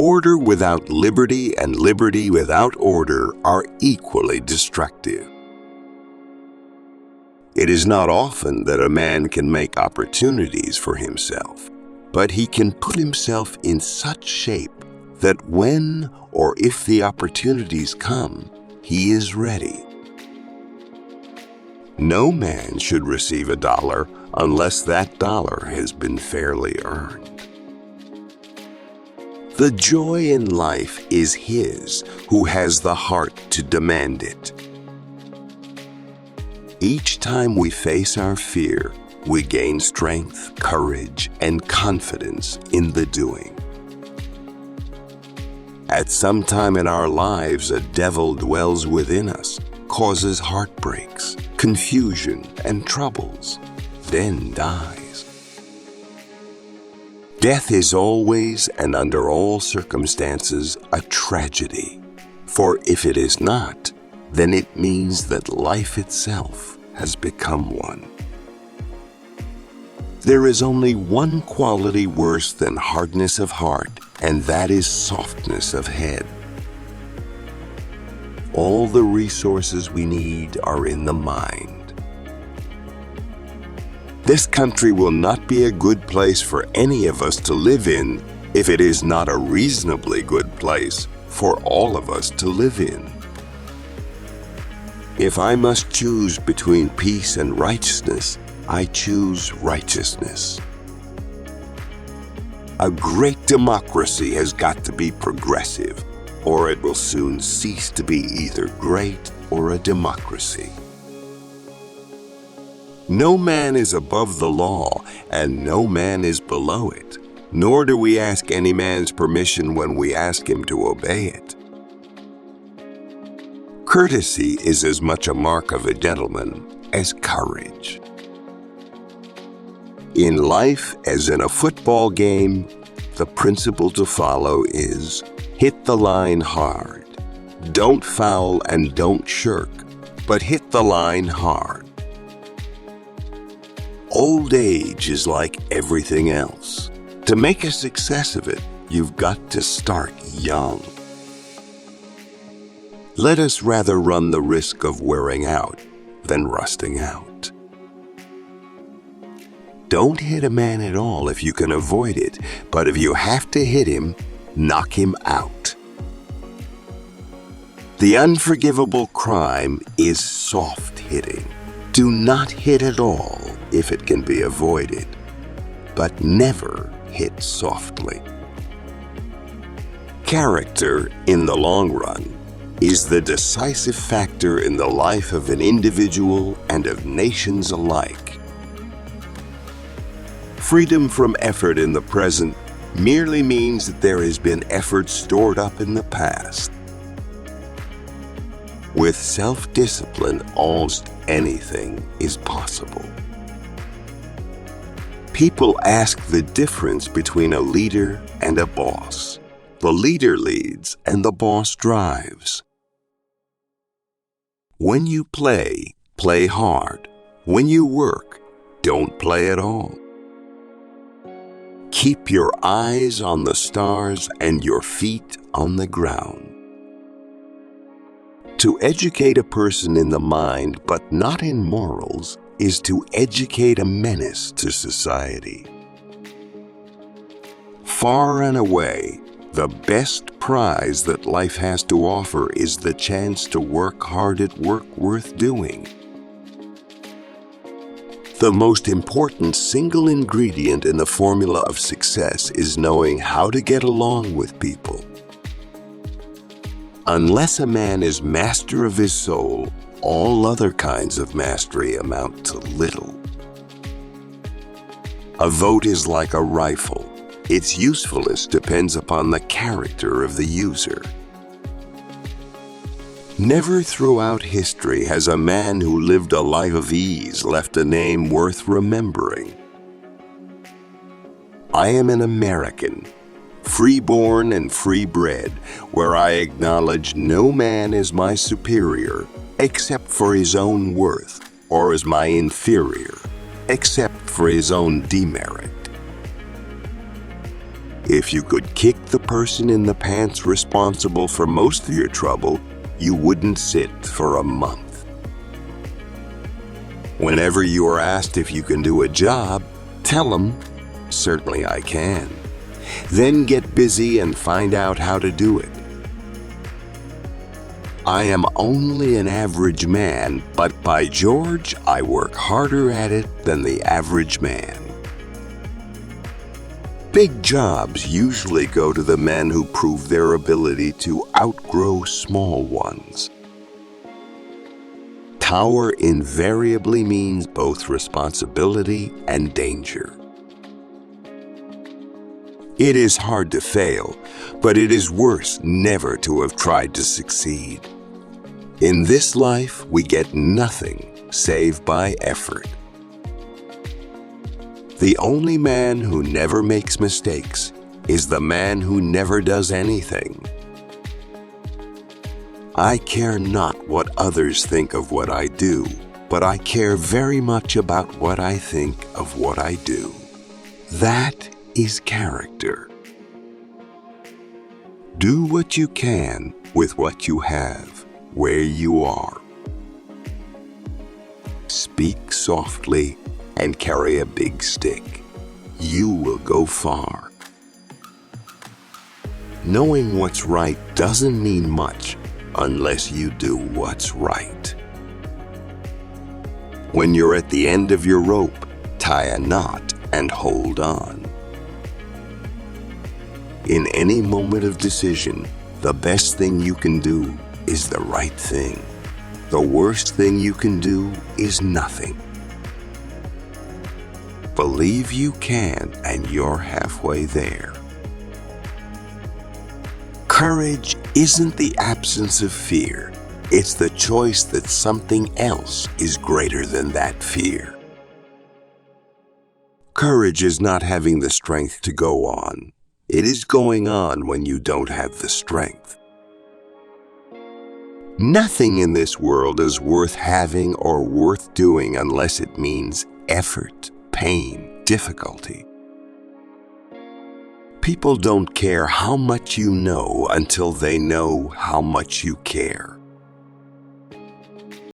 Order without liberty and liberty without order are equally destructive. It is not often that a man can make opportunities for himself, but he can put himself in such shape that when or if the opportunities come, he is ready. No man should receive $1 unless that dollar has been fairly earned. The joy in life is his who has the heart to demand it. Each time we face our fear, we gain strength, courage, and confidence in the doing. At some time in our lives, a devil dwells within us, causes heartbreaks, confusion, and troubles, then dies. Death is always and under all circumstances a tragedy, for if it is not, then it means that life itself has become one. There is only one quality worse than hardness of heart, and that is softness of head. All the resources we need are in the mind. This country will not be a good place for any of us to live in if it is not a reasonably good place for all of us to live in. If I must choose between peace and righteousness, I choose righteousness. A great democracy has got to be progressive, or it will soon cease to be either great or a democracy. No man is above the law, and no man is below it, nor do we ask any man's permission when we ask him to obey it. Courtesy is as much a mark of a gentleman as courage. In life, as in a football game, the principle to follow is hit the line hard. Don't foul and don't shirk, but hit the line hard. Old age is like everything else. To make a success of it, you've got to start young. Let us rather run the risk of wearing out than rusting out. Don't hit a man at all if you can avoid it, but if you have to hit him, knock him out. The unforgivable crime is soft hitting. Do not hit at all if it can be avoided, but never hit softly. Character, in the long run, is the decisive factor in the life of an individual and of nations alike. Freedom from effort in the present merely means that there has been effort stored up in the past. With self-discipline, almost anything is possible. People ask the difference between a leader and a boss. The leader leads and the boss drives. When you play, play hard. When you work, don't play at all. Keep your eyes on the stars and your feet on the ground. To educate a person in the mind, but not in morals, is to educate a menace to society. Far and away, the best prize that life has to offer is the chance to work hard at work worth doing. The most important single ingredient in the formula of success is knowing how to get along with people. Unless a man is master of his soul, all other kinds of mastery amount to little. A vote is like a rifle. Its usefulness depends upon the character of the user. Never throughout history has a man who lived a life of ease left a name worth remembering. I am an American, free-born and free-bred, where I acknowledge no man as my superior except for his own worth, or as my inferior except for his own demerit. If you could kick the person in the pants responsible for most of your trouble, you wouldn't sit for a month. Whenever you are asked if you can do a job, tell them, "Certainly I can." Then get busy and find out how to do it. I am only an average man, but by George, I work harder at it than the average man. Big jobs usually go to the men who prove their ability to outgrow small ones. Power invariably means both responsibility and danger. It is hard to fail, but it is worse never to have tried to succeed. In this life, we get nothing save by effort. The only man who never makes mistakes is the man who never does anything. I care not what others think of what I do, but I care very much about what I think of what I do. That is character. Do what you can with what you have, where you are. Speak softly and carry a big stick. You will go far. Knowing what's right doesn't mean much unless you do what's right. When you're at the end of your rope, tie a knot and hold on. In any moment of decision, the best thing you can do is the right thing. The worst thing you can do is nothing. Believe you can, and you're halfway there. Courage isn't the absence of fear. It's the choice that something else is greater than that fear. Courage is not having the strength to go on. It is going on when you don't have the strength. Nothing in this world is worth having or worth doing unless it means effort, pain, difficulty. People don't care how much you know until they know how much you care.